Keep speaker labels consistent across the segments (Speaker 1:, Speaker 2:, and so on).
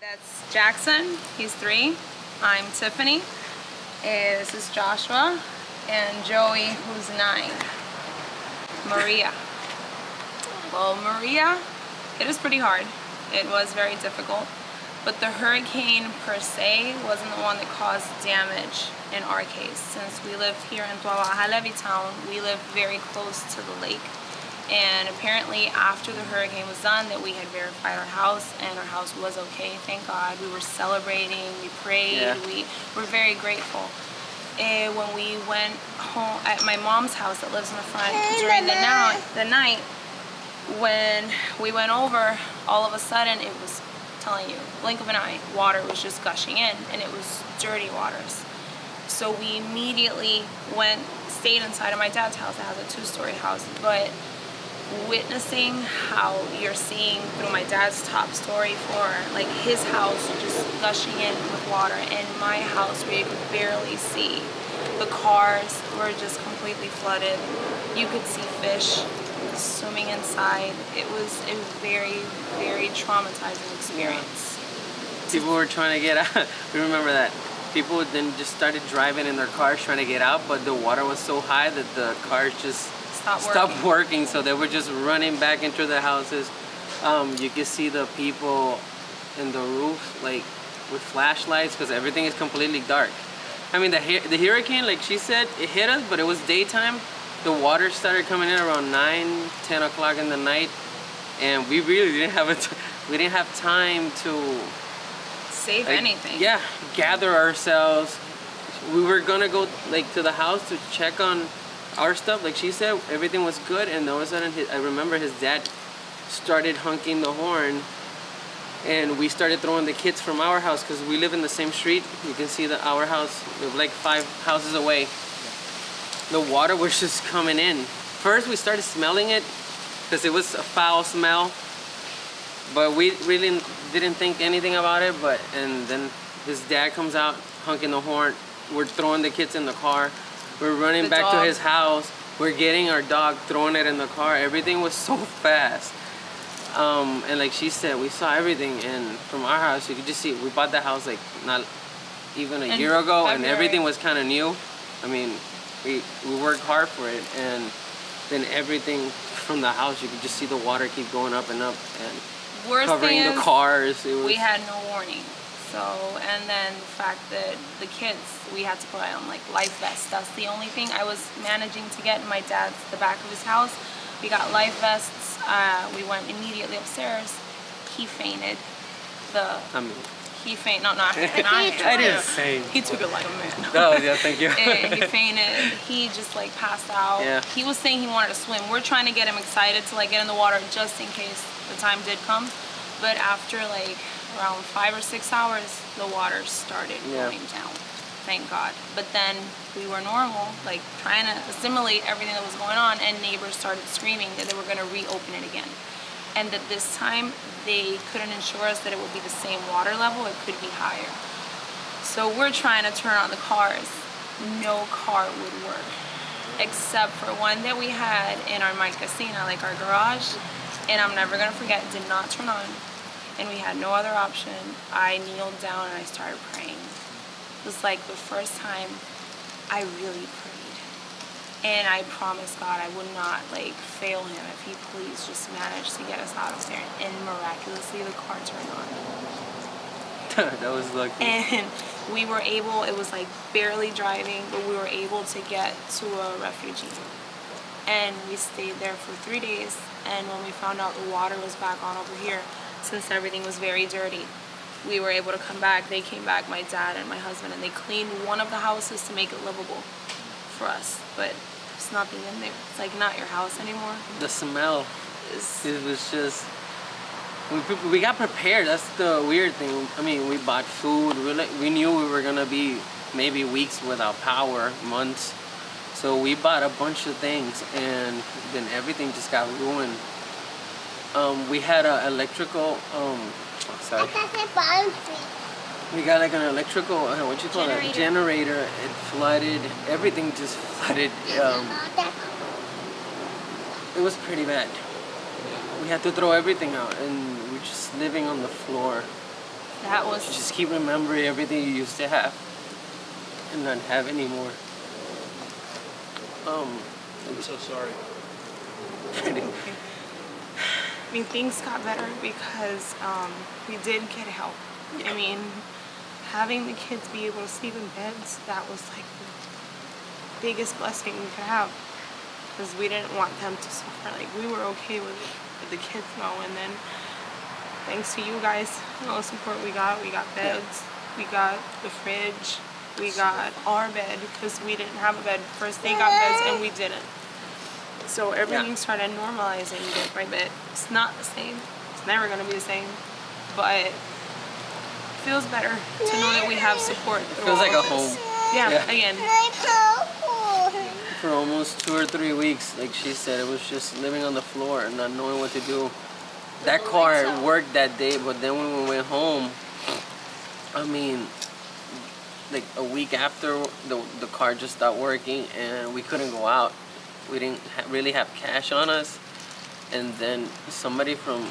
Speaker 1: That's Jackson, he's 3. I'm Tiffany. This is Joshua. And Joey, who's 9. Maria. Well, Maria, it was pretty hard. It was very difficult. But the hurricane per se wasn't the one that caused damage in our case. Since we live here in Toa Baja, Levitown, we live very close to the lake. And apparently after the hurricane was done, that we had verified our house, and our house was okay, thank God. We were celebrating, we prayed, we were very grateful. And when we went home at my mom's house that lives in the front during the night, when we went over, all of a sudden it was, telling you, blink of an eye, water was just gushing in, and it was dirty waters. So we immediately stayed inside of my dad's house. It has a 2-story house, but witnessing how you're seeing through my dad's top story floor, like his house just gushing in with water, and my house where you could barely see. The cars were just completely flooded. You could see fish swimming inside. It was a very, very traumatizing experience.
Speaker 2: People were trying to get out. We remember that. People then just started driving in their cars trying to get out, but the water was so high that the cars just stopped working, so they were just running back into the houses. You can see the people in the roof like with flashlights because everything is completely dark. I mean, the hurricane, like she said, it hit us, but it was daytime. The water started coming in around 9-10 o'clock in the night, and we really didn't have time to
Speaker 1: save anything.
Speaker 2: Yeah, gather ourselves. We were gonna go like to the house to check on our stuff, like she said, everything was good, and all of a sudden I remember his dad started honking the horn, and we started throwing the kids from our house because we live in the same street. You can see that our house, we live like 5 houses away. The water was just coming in. First we started smelling it because it was a foul smell, but we really didn't think anything about it. And then his dad comes out honking the horn. We're throwing the kids in the car. We're running back to his house. We're getting our dog, throwing it in the car. Everything was so fast. And like she said, we saw everything. And from our house, you could just see, we bought the house like not even a year ago, and everything was kind of new. I mean, we worked hard for it. And then everything from the house, you could just see the water keep going up and up and covering the cars.
Speaker 1: We had no warning. So, and then the fact that the kids, we had to put on like life vests. That's the only thing I was managing to get in the back of his house. We got life vests. We went immediately upstairs. He fainted. He fainted. No, not.
Speaker 2: I didn't say.
Speaker 1: He took it like a man.
Speaker 2: Oh yeah, thank you.
Speaker 1: He fainted. He just like passed out.
Speaker 2: Yeah.
Speaker 1: He was saying he wanted to swim. We're trying to get him excited to like get in the water just in case the time did come. But after like around 5 or 6 hours, the water started going down. Thank God. But then we were normal, like trying to assimilate everything that was going on, and neighbors started screaming that they were going to reopen it again. And that this time they couldn't ensure us that it would be the same water level, it could be higher. So we're trying to turn on the cars. No car would work, except for one that we had in our marquesina, like our garage, and I'm never going to forget, it did not turn on. And we had no other option. I kneeled down and I started praying. It was like the first time I really prayed. And I promised God I would not like fail him if he please just managed to get us out of there. And miraculously the car turned on.
Speaker 2: That was lucky.
Speaker 1: And we were able, it was like barely driving, but we were able to get to a refugee. And we stayed there for 3 days. And when we found out the water was back on over here, since everything was very dirty, we were able to come back. They came back, my dad and my husband, and they cleaned one of the houses to make it livable for us. But there's nothing in there. It's like not your house anymore.
Speaker 2: The smell, it was just, we got prepared. That's the weird thing. I mean, we bought food. We knew we were gonna be maybe weeks without power, months. So we bought a bunch of things, and then everything just got ruined. We had an electrical, we got like an electrical, what you call it, generator. It flooded, everything just flooded. It was pretty bad. We had to throw everything out, and we're just living on the floor.
Speaker 1: That was
Speaker 2: You just keep remembering everything you used to have and not have anymore.
Speaker 3: I'm so sorry.
Speaker 1: I mean, things got better because we did get help. I mean, having the kids be able to sleep in beds, that was like the biggest blessing we could have, because we didn't want them to suffer. Like, we were okay with the kids now, and then thanks to you guys, all the support we got beds, we got the fridge, we got our bed, because we didn't have a bed. First they got beds and we didn't. So everything started normalizing bit by bit. It's not the same. It's never going to be the same. But it feels better to know that we have support.
Speaker 2: It feels like a home.
Speaker 1: Yeah, again.
Speaker 2: For almost 2 or 3 weeks, like she said, it was just living on the floor and not knowing what to do. That car worked that day, but then when we went home, I mean, like a week after, the car just stopped working and we couldn't go out. We didn't really have cash on us. And then somebody from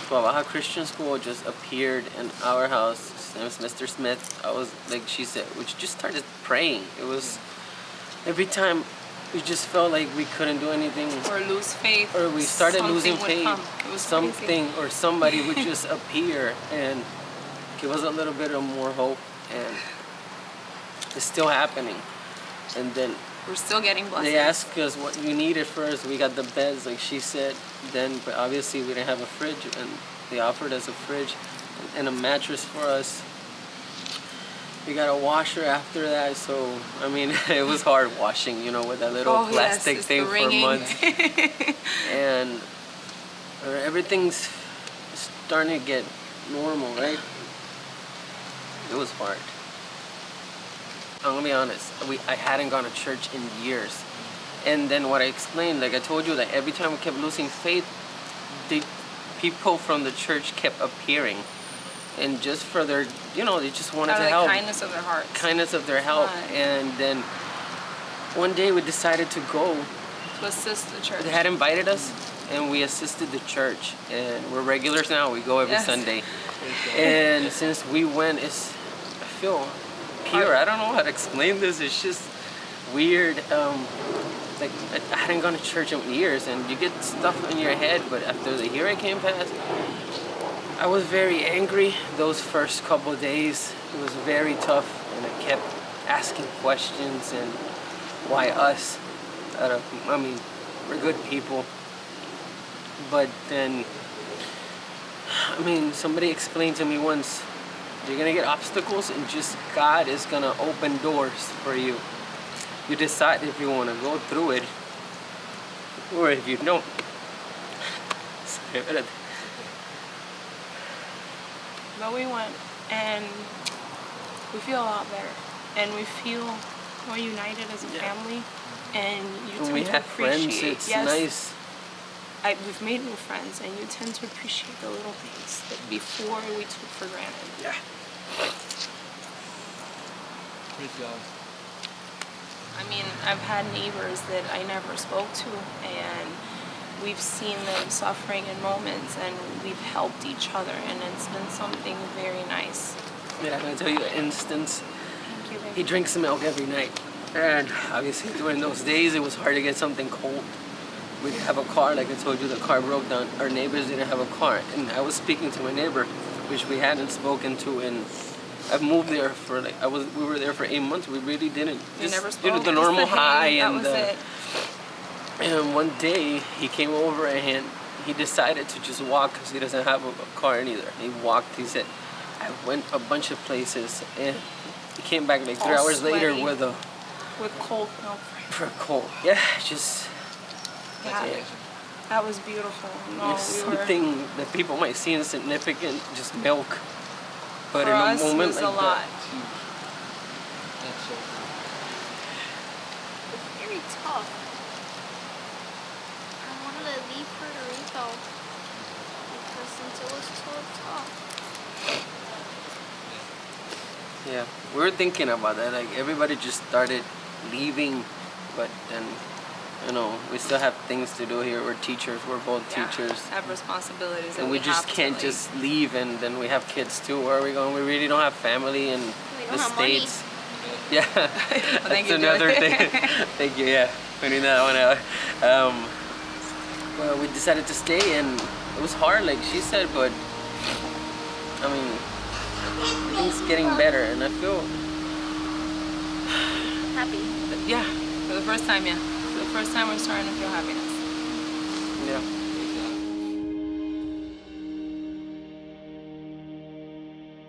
Speaker 2: Toa Baja Christian School just appeared in our house. His name was Mr. Smith. I was, like she said, we just started praying. It was, every time we just felt like we couldn't do anything.
Speaker 1: Or lose faith.
Speaker 2: Or we started losing
Speaker 1: would
Speaker 2: faith.
Speaker 1: come. It was
Speaker 2: Something
Speaker 1: crazy.
Speaker 2: or somebody would just appear and give us a little bit of more hope. And it's still happening. And then
Speaker 1: We're still getting blessings.
Speaker 2: they asked us what we needed first. We got the beds, like she said. Then, but obviously we didn't have a fridge, and they offered us a fridge and a mattress for us. We got a washer after that, so I mean, it was hard washing, you know, with that little plastic
Speaker 1: it's
Speaker 2: thing
Speaker 1: the
Speaker 2: for
Speaker 1: ringing.
Speaker 2: months. And everything's starting to get normal, right? It was hard. I'm gonna be honest, I hadn't gone to church in years. And then what I explained, like I told you, that every time we kept losing faith, the people from the church kept appearing. And just for their, you know, they just wanted
Speaker 1: Out of
Speaker 2: to
Speaker 1: the
Speaker 2: help.
Speaker 1: kindness of their hearts.
Speaker 2: Kindness of their help.
Speaker 1: Right.
Speaker 2: And then one day we decided to go.
Speaker 1: To assist the church.
Speaker 2: They had invited us, and we assisted the church. And we're regulars now, we go every
Speaker 1: Yes.
Speaker 2: Sunday. And since we went, I feel pure. I don't know how to explain this. It's just weird. Like I hadn't gone to church in years, and you get stuff in your head. But after the hurricane passed, I was very angry. Those first couple of days, it was very tough, and I kept asking questions. And why us? I mean, we're good people. But then, I mean, somebody explained to me once, you're gonna get obstacles, and just God is gonna open doors for you. You decide if you wanna go through it, or if you don't.
Speaker 1: But we went, and we feel a lot better, and we feel more united as a family. And you
Speaker 2: When
Speaker 1: tend
Speaker 2: we
Speaker 1: to
Speaker 2: have friends,
Speaker 1: appreciate.
Speaker 2: it's
Speaker 1: yes,
Speaker 2: nice.
Speaker 1: We've made new friends, and you tend to appreciate the little things that before we took for granted.
Speaker 2: Yeah.
Speaker 3: Praise God.
Speaker 1: I mean, I've had neighbors that I never spoke to, and we've seen them suffering in moments, and we've helped each other, and it's been something very nice.
Speaker 2: Yeah, I'm gonna tell you an instance.
Speaker 1: Thank you, baby.
Speaker 2: He drinks milk every night. And obviously during those days, it was hard to get something cold. We didn't have a car, like I told you, the car broke down. Our neighbors didn't have a car. And I was speaking to my neighbor, which we hadn't spoken to in, I've moved there for like, we were there for 8 months. We really didn't.
Speaker 1: You never
Speaker 2: Did
Speaker 1: spoke.
Speaker 2: the
Speaker 1: Just
Speaker 2: normal
Speaker 1: hey,
Speaker 2: hi
Speaker 1: that
Speaker 2: and
Speaker 1: was it.
Speaker 2: And one day he came over and he decided to just walk because he doesn't have a car either. He walked, he said, I went a bunch of places, and he came back like 3
Speaker 1: All
Speaker 2: hours later
Speaker 1: sweaty.
Speaker 2: with
Speaker 1: cold milk.
Speaker 2: for a cold. Yeah, just
Speaker 1: Yeah,
Speaker 2: yeah.
Speaker 1: that was beautiful. No,
Speaker 2: It's
Speaker 1: we were.
Speaker 2: something that people might see insignificant, just milk. But
Speaker 1: For
Speaker 2: in a
Speaker 1: us,
Speaker 2: moment
Speaker 1: it was
Speaker 2: like
Speaker 1: a lot.
Speaker 2: that,
Speaker 3: That's so cool.
Speaker 4: It's very tough. I wanted to leave Puerto Rico because since it was so tough.
Speaker 2: yeah, we were thinking about that. Like everybody just started leaving, but then you know, we still have things to do here. We're teachers. We're both teachers.
Speaker 1: Have responsibilities.
Speaker 2: And we just can't just leave, and then we have kids too. Where are we going? We really don't have family in
Speaker 4: don't
Speaker 2: the
Speaker 4: have money.
Speaker 2: States. Yeah,
Speaker 1: Thank
Speaker 2: that's
Speaker 1: you,
Speaker 2: another
Speaker 1: Joey.
Speaker 2: thing. Thank you. Yeah, putting that one out. Well, we decided to stay, and it was hard, like she said, but I mean, everything's getting better, and I feel,
Speaker 4: Happy.
Speaker 2: yeah,
Speaker 1: For the first time, yeah. For the first time, we're starting to feel happiness.
Speaker 2: yeah.